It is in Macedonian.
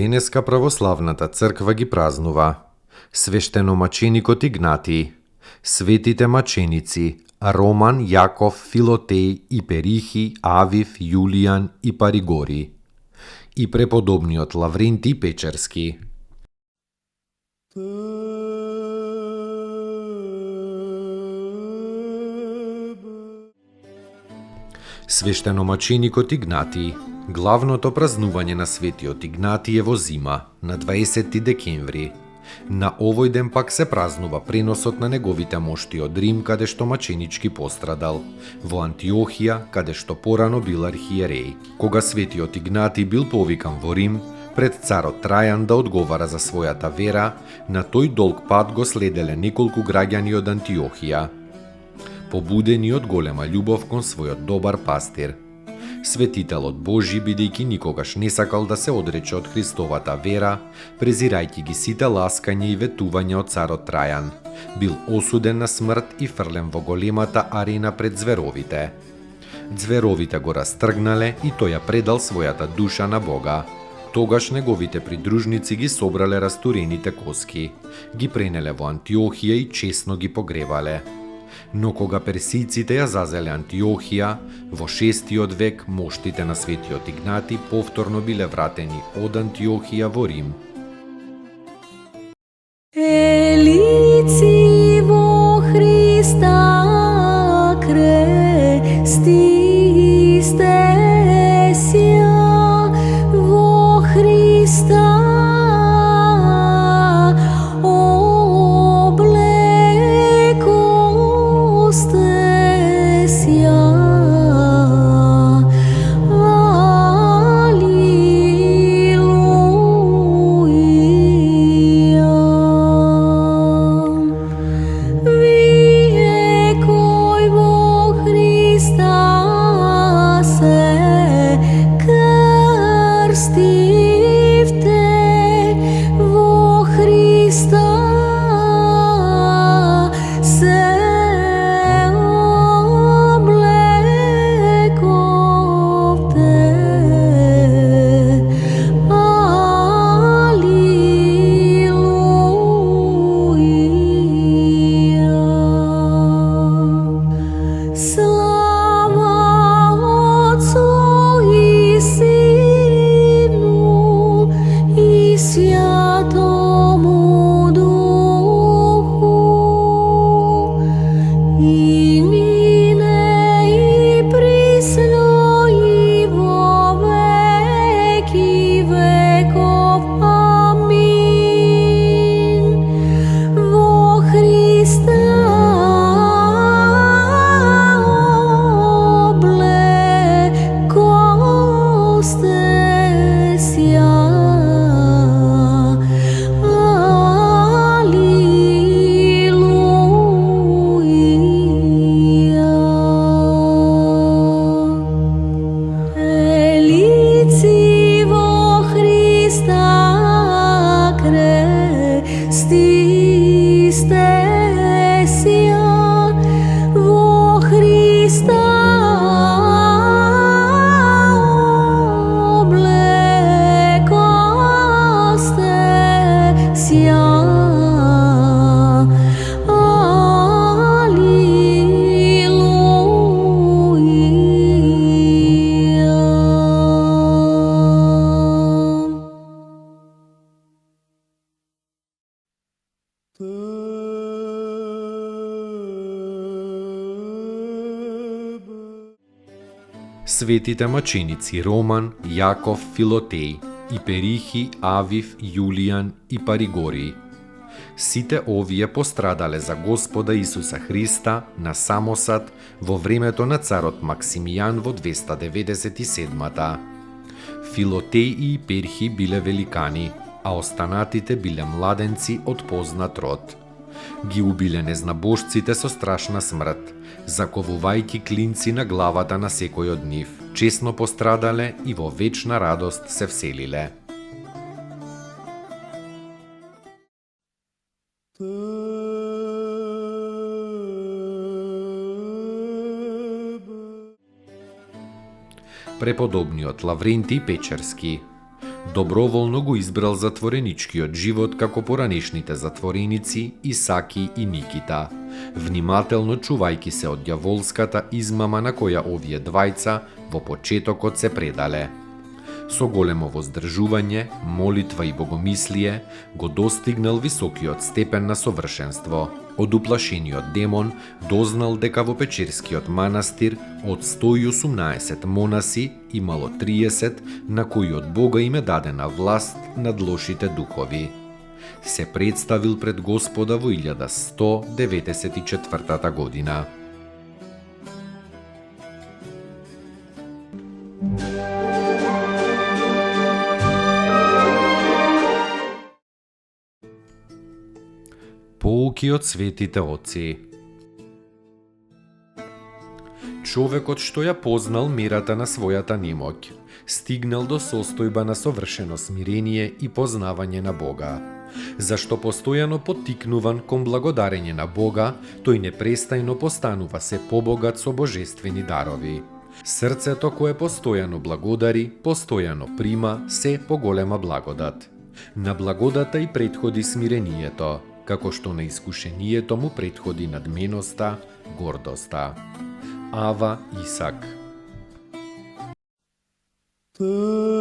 Денеска православната црква ги празнува свештеномаченикот Игнатий, светите маченици Роман, Јаков, Филотеј, Иперихи, Авив, Јулијан и Паригори и преподобниот Лаврентий Печерски. Свештеномаченикот Игнатий. Главното празнување на светиот Игнатий е во зима, на 20 декември. На овој ден пак се празнува преносот на неговите мошти од Рим, каде што маченички пострадал, во Антиохија, каде што порано бил архиереј. Кога светиот Игнатий бил повикан во Рим, пред царот Трајан да одговара за својата вера, на тој долг пат го следеле неколку граѓани од Антиохија, побудени од голема љубов кон својот добар пастир. Светителот Божи, бидејќи никогаш не сакал да се одрече од Христовата вера, презирајќи ги сите ласкања и ветувања од царот Трајан, бил осуден на смрт и фрлен во големата арена пред ѕверовите. Ձверовите го растргнале и тој ја предал својата душа на Бога. Тогаш неговите придружници ги собрале растурените коски, ги пренеле во Антиохија и чесно ги погребале. Но кога персиците ја зазеле Антиохија, во 6 век моштите на светиот Игнатий повторно биле вратени од Антиохија во Рим. Елици во Христа крестисте ся во Христа Светите маченици Роман, Јаков, Филотеј, Иперихи, Авив, Јулијан и Паригори Сите овие пострадале за Господа Исуса Христа на Самосад во времето на царот Максимијан во 297-та. Филотеј и Перхи биле великани, а останатите биле младенци од познат род. Ги убиле незнабожците со страшна смрт, заковувајќи клинци на главата на секој од нив. Чесно пострадале и во вечна радост се вселиле. Преподобниот Лаврентиј Печерски доброволно го избрал затвореничкиот живот како поранешните затвореници Исаки и Никита, внимателно чувајќи се од ѓаволската измама на која овие двајца во почетокот се предале. Со големо воздржување, молитва и богомислие го достигнал високиот степен на совршенство. Од уплашениот демон дознал дека во Печерскиот манастир од 118 монаси имало 30 на кои од Бога им е дадена власт над лошите духови. Се представил пред Господа во 1194 година. Поуки од светите отци. Човекот што ја познал мерата на својата немоќ, стигнал до состојба на совршено смирение и познавање на Бога. Зашто постојано поттикнуван кон благодарење на Бога, тој непрестајно постанува се побогат со божествени дарови. Срцето кое постојано благодари, постојано прима се поголема благодат. На благодата и претходи смирението, како што на искушението му претходи надменоста, гордоста. Ава Исак. Te